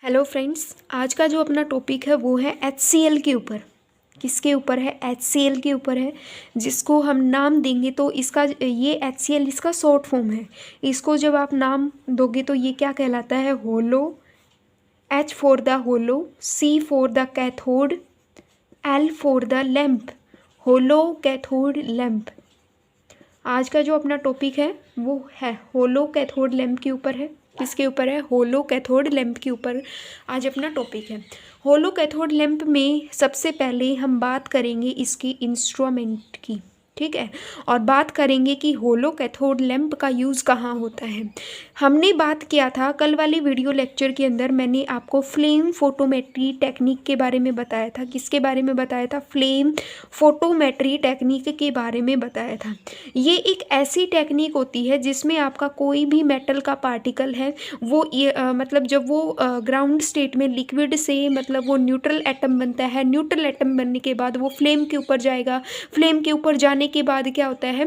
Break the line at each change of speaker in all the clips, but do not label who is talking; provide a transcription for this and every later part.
Hello friends, आज का जो अपना टॉपिक है वो है HCl के ऊपर। किसके ऊपर है? HCl के ऊपर है, जिसको हम नाम देंगे तो इसका ये HCl इसका शॉर्ट फॉर्म है। इसको जब आप नाम दोगे तो ये क्या कहलाता है? Hollow. H for the hollow, C for the cathode, L for the lamp. Hollow cathode lamp. आज का जो अपना टॉपिक है वो है होलो कैथोड लैंप के ऊपर है। किसके ऊपर है? होलो कैथोड लैंप के ऊपर आज अपना टॉपिक है। होलो कैथोड लैंप में सबसे पहले हम बात करेंगे इसकी इंस्ट्रूमेंट की, ठीक है, और बात करेंगे कि होलो कैथोड लैंप का यूज़ कहाँ होता है। हमने बात किया था कल वाली वीडियो लेक्चर के अंदर, मैंने आपको फ्लेम फोटोमेट्री टेक्निक के बारे में बताया था। किसके बारे में बताया था? फ्लेम फोटोमेट्री टेक्निक के बारे में बताया था। ये एक ऐसी टेक्निक होती है जिसमें आपका कोई भी मेटल का पार्टिकल है वो मतलब जब वो ग्राउंड स्टेट में लिक्विड से मतलब वो न्यूट्रल एटम बनता है। न्यूट्रल एटम बनने के बाद वो फ्लेम के ऊपर जाएगा। फ्लेम के ऊपर जाने के बाद क्या होता है,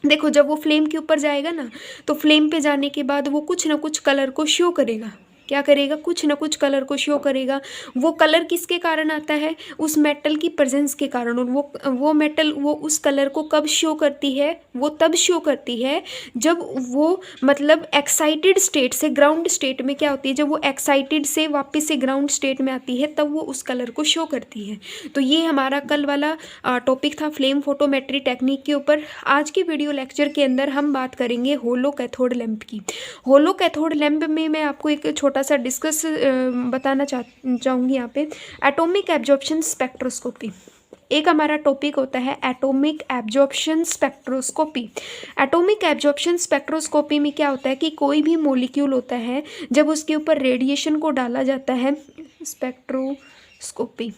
देखो, जब वो फ्लेम के ऊपर जाएगा ना तो फ्लेम पे जाने के बाद वो कुछ ना कुछ कलर को शो करेगा। क्या करेगा? कुछ ना कुछ कलर को शो करेगा। वो कलर किसके कारण आता है? उस मेटल की प्रेजेंस के कारण। और वो मेटल वो उस कलर को कब शो करती है? वो तब शो करती है जब वो मतलब एक्साइटेड स्टेट से ग्राउंड स्टेट में क्या होती है, जब वो एक्साइटेड से वापस से ग्राउंड स्टेट में आती है तब वो उस कलर को शो करती है। तो ये हमारा कल वाला टॉपिक था फ्लेम फोटोमेट्री टेक्निक के ऊपर। आज की वीडियो लेक्चर के अंदर हम बात करेंगे होलो कैथोड लैंप की। होलो कैथोड लैंप में मैं आपको एक छोटा सा डिस्कस बताना चाहूँगी यहाँ पे। एटॉमिक एब्जॉर्प्शन स्पेक्ट्रोस्कोपी एक हमारा टॉपिक होता है। Atomic absorption spectroscopy. Atomic absorption spectroscopy में क्या होता है कि कोई भी मॉलिक्यूल होता है, जब उसके ऊपर रेडिएशन को डाला जाता है, स्पेक्ट्रोस्कोपी,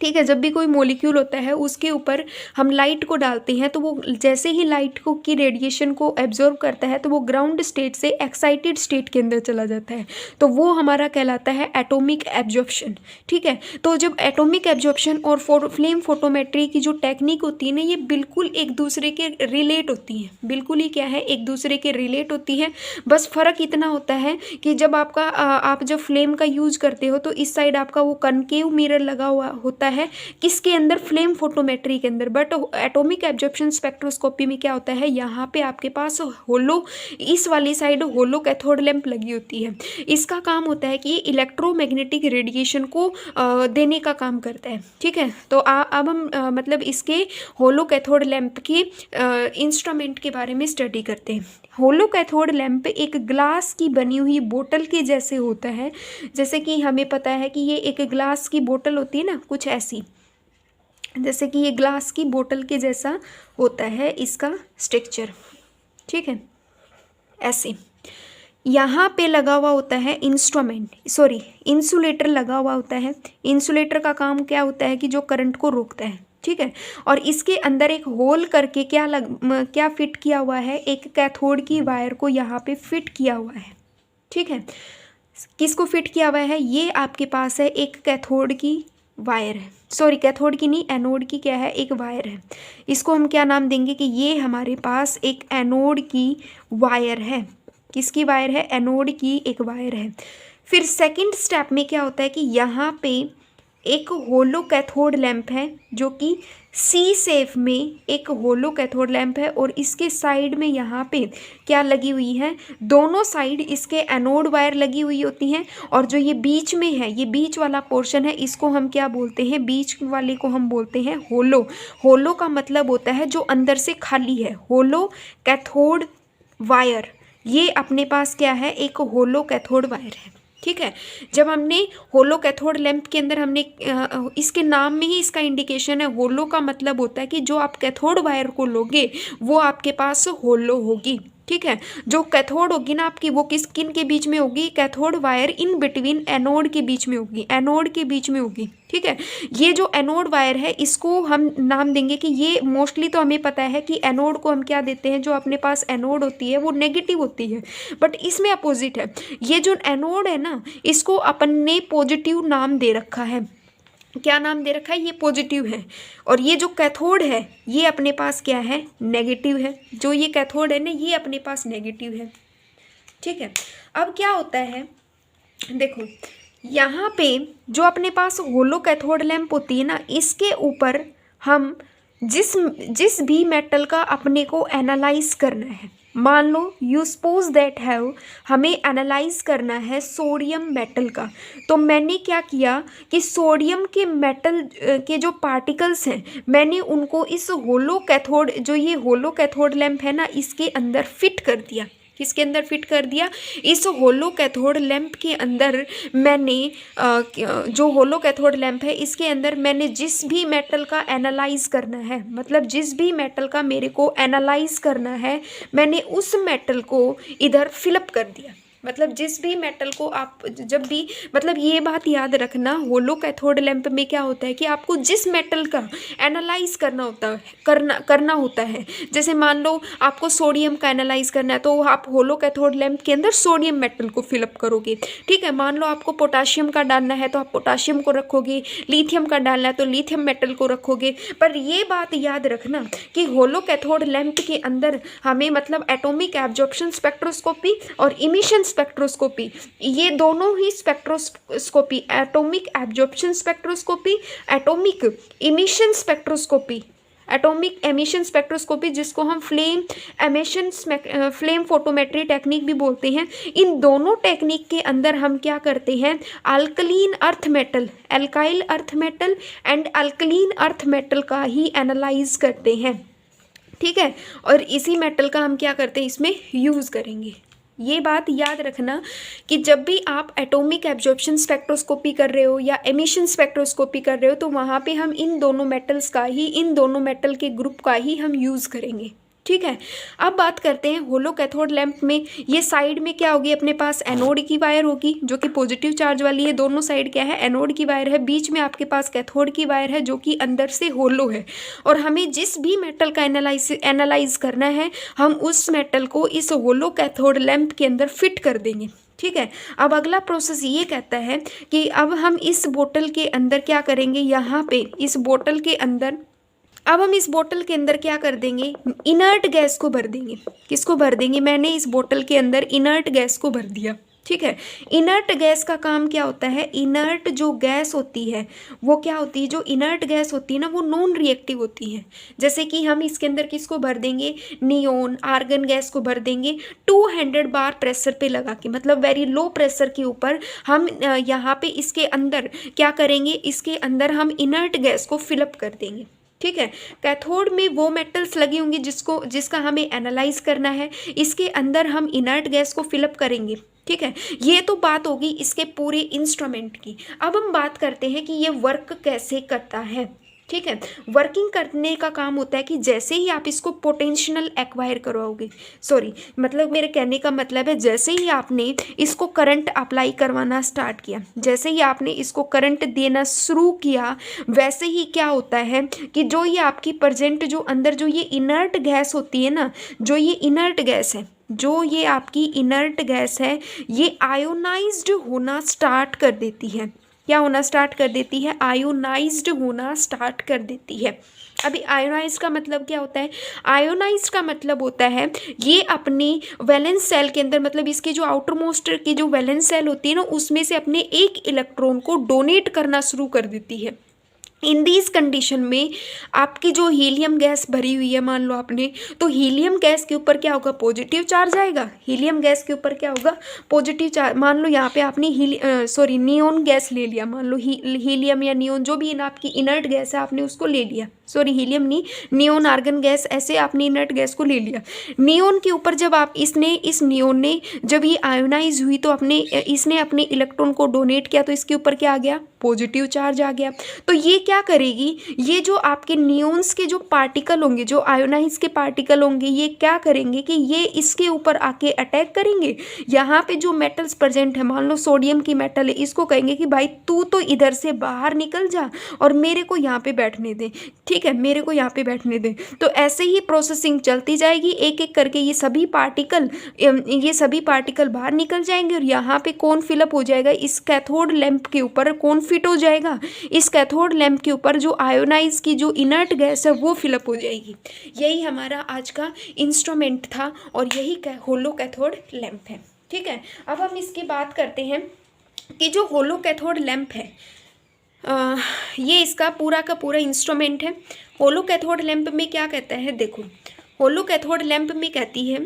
ठीक है, जब भी कोई मॉलिक्यूल होता है उसके ऊपर हम लाइट को डालते हैं तो वो जैसे ही लाइट को की रेडिएशन को एब्जॉर्ब करता है तो वो ग्राउंड स्टेट से एक्साइटेड स्टेट के अंदर चला जाता है। तो वो हमारा कहलाता है एटॉमिक एब्जॉर्प्शन, ठीक है। तो जब एटॉमिक एब्जॉर्प्शन और फ्लेम फोटोमेट्री की जो टेक्निक होती है ना, ये बिल्कुल एक दूसरे के रिलेट होती हैं। बिल्कुल ही क्या है, एक दूसरे के रिलेट होती है। बस फ़र्क इतना होता है कि जब आप जब फ्लेम का यूज़ करते हो तो इस साइड आपका वो कनकेव मिरर लगा हुआ होता है। किसके अंदर? फ्लेम फोटोमेट्री के अंदर। बट एटॉमिक एब्जॉर्प्शन स्पेक्ट्रोस्कोपी में क्या होता है, यहाँ पे आपके पास होलो, इस वाली साइड होलो कैथोड लैंप लगी होती है। इसका काम होता है कि ये इलेक्ट्रोमैग्नेटिक रेडिएशन को देने का काम करता है, ठीक है। तो अब हम मतलब इसके होलो कैथोड लैंप के इंस्ट्रूमेंट के बारे में स्टडी करते हैं। होलो कैथोड लैंप एक ग्लास की बनी हुई बोतल के जैसे होता है। जैसे कि हमें पता है कि ये एक ग्लास की बोतल होती है ना, कुछ ऐसी, जैसे कि ये ग्लास की बोतल के जैसा होता है इसका स्ट्रक्चर, ठीक है, ऐसे। यहाँ पे लगा हुआ होता है इंसुलेटर लगा हुआ होता है। इंसुलेटर का काम क्या होता है कि जो करंट को रोकता है, ठीक है। और इसके अंदर एक होल करके क्या फिट किया हुआ है, एक कैथोड की वायर को यहाँ पे फिट किया हुआ है, ठीक है। किसको फिट किया हुआ है? ये आपके पास है एक कैथोड की वायर है, कैथोड की नहीं, एनोड की क्या है, एक वायर है। इसको हम क्या नाम देंगे कि ये हमारे पास एक एनोड की वायर है। किसकी वायर है? एनोड की एक वायर है। फिर सेकंड स्टेप में क्या होता है कि यहाँ पे एक होलो कैथोड लैंप है, जो कि सी शेप में एक होलो कैथोड लैंप है। और इसके साइड में यहाँ पे क्या लगी हुई है? दोनों साइड इसके एनोड वायर लगी हुई होती हैं। और जो ये बीच में है, ये बीच वाला पोर्शन है, इसको हम क्या बोलते हैं? बीच वाले को हम बोलते हैं होलो। होलो का मतलब होता है जो अंदर से खाली है। होलो कैथोड वायर, ये अपने पास क्या है? एक होलो कैथोड वायर है, ठीक है। जब हमने होलो कैथोड लैंप के अंदर हमने इसके नाम में ही इसका इंडिकेशन है। होलो का मतलब होता है कि जो आप कैथोड वायर को लोगे वो आपके पास होलो होगी, ठीक है। जो कैथोड होगी ना आपकी, वो किन के बीच में होगी? Cathode wire in between anode के बीच में होगी, एनोड के बीच में होगी, ठीक है। ये जो एनोड वायर है इसको हम नाम देंगे कि ये मोस्टली तो हमें पता है कि एनोड को हम क्या देते हैं, जो अपने पास एनोड होती है वो नेगेटिव होती है। बट इसमें अपोजिट है। ये जो एनोड है ना, इसको अपन ने पॉजिटिव नाम दे रखा है। क्या नाम दे रखा है? ये पॉजिटिव है। और ये जो कैथोड है ये अपने पास क्या है? नेगेटिव है। जो ये कैथोड है ना, ये अपने पास नेगेटिव है, ठीक है। अब क्या होता है, देखो, यहाँ पे जो अपने पास होलो कैथोड लैंप होती है ना, इसके ऊपर हम जिस जिस भी मेटल का अपने को एनालाइज करना है, मान लो यू सपोज दैट हैव हमें एनालाइज करना है सोडियम मेटल का, तो मैंने क्या किया कि सोडियम के मेटल के जो पार्टिकल्स हैं मैंने उनको इस होलो कैथोड, जो ये होलो कैथोड लैंप है ना, इसके अंदर फिट कर दिया। किसके अंदर फिट कर दिया? इस होलो कैथोड लैंप के अंदर मैंने जो होलो कैथोड लैंप है इसके अंदर मैंने जिस भी मेटल का एनालाइज करना है, मतलब जिस भी मेटल का मेरे को एनालाइज करना है, मैंने उस मेटल को इधर फिलअप कर दिया। मतलब जिस भी मेटल को आप जब भी, मतलब ये बात याद रखना, होलो कैथोड लैंप में क्या होता है कि आपको जिस मेटल का एनालाइज करना होता है, जैसे मान लो आपको सोडियम का एनालाइज करना है तो आप होलो कैथोड लैंप के अंदर सोडियम मेटल को फिलअप करोगे, ठीक है। मान लो आपको पोटाशियम का डालना है तो आप पोटाशियम को रखोगे, लिथियम का डालना है तो लिथियम मेटल को रखोगे। पर ये बात याद रखना कि होलो कैथोड लैंप के अंदर हमें मतलब एटॉमिक एब्जॉर्प्शन स्पेक्ट्रोस्कोपी और इमिशन स्पेक्ट्रोस्कोपी, ये दोनों ही spectroscopy, atomic absorption spectroscopy, atomic emission spectroscopy, atomic emission spectroscopy जिसको हम फ्लेम फोटोमेट्री टेक्निक भी बोलते हैं, इन दोनों टेक्निक के अंदर हम क्या करते हैं, alkaline earth metal, alkyl earth metal and alkaline earth metal का ही एनालाइज करते हैं, ठीक है। और इसी मेटल का हम क्या करते हैं, इसमें यूज़ करेंगे। ये बात याद रखना कि जब भी आप एटॉमिक एब्जॉर्प्शन स्पेक्ट्रोस्कोपी कर रहे हो या एमिशन स्पेक्ट्रोस्कोपी कर रहे हो तो वहाँ पे हम इन दोनों मेटल्स का ही, इन दोनों मेटल के ग्रुप का ही हम यूज़ करेंगे, ठीक है। अब बात करते हैं होलो कैथोड लैंप में, ये साइड में क्या होगी, अपने पास एनोड की वायर होगी जो कि पॉजिटिव चार्ज वाली है, दोनों साइड क्या है, एनोड की वायर है, बीच में आपके पास कैथोड की वायर है जो कि अंदर से होलो है। और हमें जिस भी मेटल का एनालाइज करना है हम उस मेटल को इस होलो कैथोड लैंप के अंदर फिट कर देंगे, ठीक है। अब अगला प्रोसेस ये कहता है कि अब हम इस बोतल के अंदर क्या करेंगे, यहाँ पे इस बोतल के अंदर, अब हम इस बोतल के अंदर क्या कर देंगे, इनर्ट गैस को भर देंगे। किसको भर देंगे, मैंने इस बोतल के अंदर इनर्ट गैस को भर दिया, ठीक है। इनर्ट गैस का काम क्या होता है, इनर्ट जो गैस होती है वो क्या होती है, जो इनर्ट गैस होती है ना वो नॉन रिएक्टिव होती है। जैसे कि हम इसके अंदर किसको भर देंगे, नियोन आर्गन गैस को भर देंगे 200 बार प्रेशर पे लगा के, मतलब वेरी लो प्रेशर के ऊपर हम यहाँ पे इसके अंदर क्या करेंगे, इसके अंदर हम इनर्ट गैस को फिलअप कर देंगे, ठीक है। कैथोड में वो मेटल्स लगी होंगी जिसका हमें एनालाइज करना है, इसके अंदर हम इनर्ट गैस को फिलअप करेंगे, ठीक है। ये तो बात होगी इसके पूरे इंस्ट्रूमेंट की। अब हम बात करते हैं कि ये वर्क कैसे करता है, ठीक है। वर्किंग करने का काम होता है कि जैसे ही आप इसको पोटेंशियल एक्वायर करवाओगे, सॉरी मतलब मेरे कहने का मतलब है जैसे ही आपने इसको करंट अप्लाई करवाना स्टार्ट किया, जैसे ही आपने इसको करंट देना शुरू किया, वैसे ही क्या होता है कि जो ये आपकी प्रेजेंट जो अंदर जो ये इनर्ट गैस होती है ना, जो ये इनर्ट गैस है, जो ये आपकी इनर्ट गैस है, ये आयोनाइज्ड होना स्टार्ट कर देती है। क्या होना स्टार्ट कर देती है, आयोनाइज्ड होना स्टार्ट कर देती है। अभी आयोनाइज का मतलब क्या होता है, आयोनाइज का मतलब होता है ये अपनी वैलेंस सेल के अंदर, मतलब इसकी जो आउटर मोस्ट की जो वैलेंस सेल होती है ना उसमें से अपने एक इलेक्ट्रॉन को डोनेट करना शुरू कर देती है। इन दिस कंडीशन में आपकी जो हीलियम गैस भरी हुई है मान लो आपने, तो हीलियम गैस के ऊपर क्या होगा, पॉजिटिव चार्ज आएगा। हीलियम गैस के ऊपर क्या होगा, पॉजिटिव चार्ज। मान लो यहाँ पे आपने नियोन गैस ले लिया, मान लो हीलियम या नियोन जो भी आपकी इनर्ट गैस है आपने उसको ले लिया, सॉरी हीलियम नहीं, नियोन आर्गन गैस, ऐसे आपने इनर्ट गैस को ले लिया। नियोन के ऊपर जब आप इस नियोन ने जब ये आयोनाइज हुई तो इसने अपने इलेक्ट्रॉन को डोनेट किया तो इसके ऊपर क्या आ गया, पॉजिटिव चार्ज आ गया। तो ये क्या करेगी, ये जो आपके नियोन्स के जो पार्टिकल होंगे, जो आयोनाइज के पार्टिकल होंगे, ये क्या करेंगे कि ये इसके ऊपर आके अटैक करेंगे। यहाँ पे जो मेटल्स प्रेजेंट है, मान लो सोडियम की मेटल है, इसको कहेंगे कि भाई तू तो इधर से बाहर निकल जा और मेरे को यहाँ पे बैठने दे, ठीक है, मेरे को यहाँ पे बैठने दे। तो ऐसे ही प्रोसेसिंग चलती जाएगी, एक एक करके ये सभी पार्टिकल बाहर निकल जाएंगे और यहाँ पे कौन फिलअप हो जाएगा, इस कैथोड लैंप के ऊपर कौन फिट हो जाएगा, इस कैथोड लैंप के ऊपर जो आयोनाइज की जो इनर्ट गैस है वो फिलअप हो जाएगी। यही हमारा आज का इंस्ट्रूमेंट था और यही होलो कैथोड लैंप है, ठीक है। अब हम इसकी बात करते हैं कि जो होलो कैथोड लैंप है ये इसका पूरा का पूरा इंस्ट्रूमेंट है। होलो कैथोड लैंप में क्या कहता है, देखो होलो कैथोड लैंप में कहती है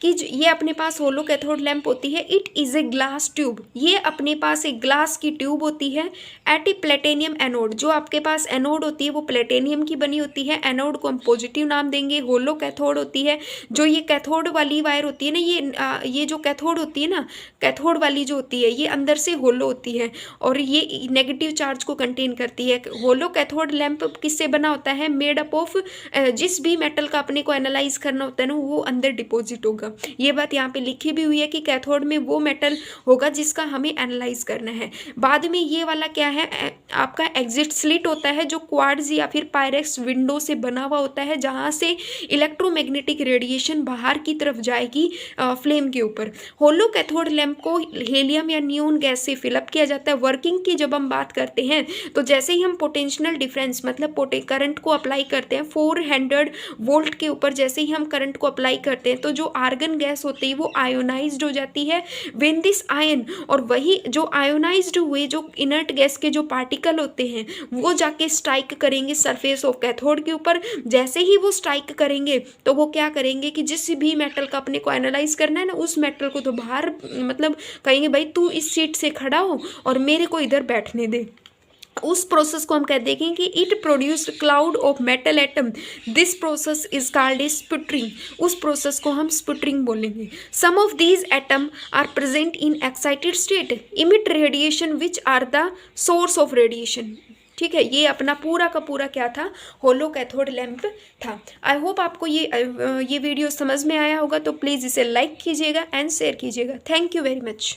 कि ये अपने पास होलो कैथोड लैंप होती है, it is a glass tube, ये अपने पास एक ग्लास की ट्यूब होती है एट ए प्लेटेनियम एनोड, जो आपके पास एनोड होती है वो प्लेटेनियम की बनी होती है, एनोड को हम पॉजिटिव नाम देंगे, होलो कैथोड होती है, जो ये कैथोड वाली वायर होती है ना, ये जो कैथोड होती है ना, कैथोड वाली जो होती है ये अंदर से होलो होती है और ये नेगेटिव चार्ज को कंटेन करती है। होलो कैथोड लैंप किससे बना होता है, मेड अप ऑफ, जिस भी मेटल का अपने को एनालाइज करना होता है ना वो अंदर डिपॉजिट होगा। ये बात यहाँ पे लिखी भी हुई है कि कैथोड में वो मेटल होगा जिसका हमें एनालाइज करना है। बाद में ये वाला क्या है, आपका एग्जिट स्लिट होता है जो क्वार्ट्ज या फिर पायरेक्स विंडो से बना हुआ होता है, जहाँ से इलेक्ट्रोमैग्नेटिक रेडिएशन बाहर की तरफ जाएगी फ्लेम के ऊपर। होलो कैथोड लैंप को हीलियम या नियोन गैस से फिलअप किया जाता है। वर्किंग की जब हम बात करते हैं तो जैसे ही हम पोटेंशियल डिफरेंस मतलब करंट को अप्लाई करते हैं 400 वोल्ट के ऊपर, जैसे ही हम करंट को अप्लाई करते हैं तो जो आर्गन गैस होती है वो आयोनाइज्ड हो जाती है। व्हेन दिस आयन, और वही जो आयोनाइज्ड हुए जो इनर्ट गैस के जो पार्टिकल होते हैं वो जाके स्ट्राइक करेंगे सरफेस ऑफ कैथोड के ऊपर। जैसे ही वो स्ट्राइक करेंगे तो वो क्या करेंगे कि जिस भी मेटल का अपने को एनालाइज करना है ना उस मेटल को तो बाहर मतलब कहेंगे भाई तू इस सीट से खड़ा हो और मेरे को इधर बैठने दे। उस प्रोसेस को हम कह देंगे कि it produced cloud of metal atom, this process is called a sputtering, उस प्रोसेस को हम स्पुटरिंग बोलेंगे। Some of these atom are present in excited state, emit radiation which are the source of radiation. ठीक है, ये अपना पूरा का पूरा क्या था, होलो कैथोड लैंप था। आई होप आपको ये वीडियो समझ में आया होगा, तो प्लीज़ इसे लाइक कीजिएगा एंड शेयर कीजिएगा। Thank you very much.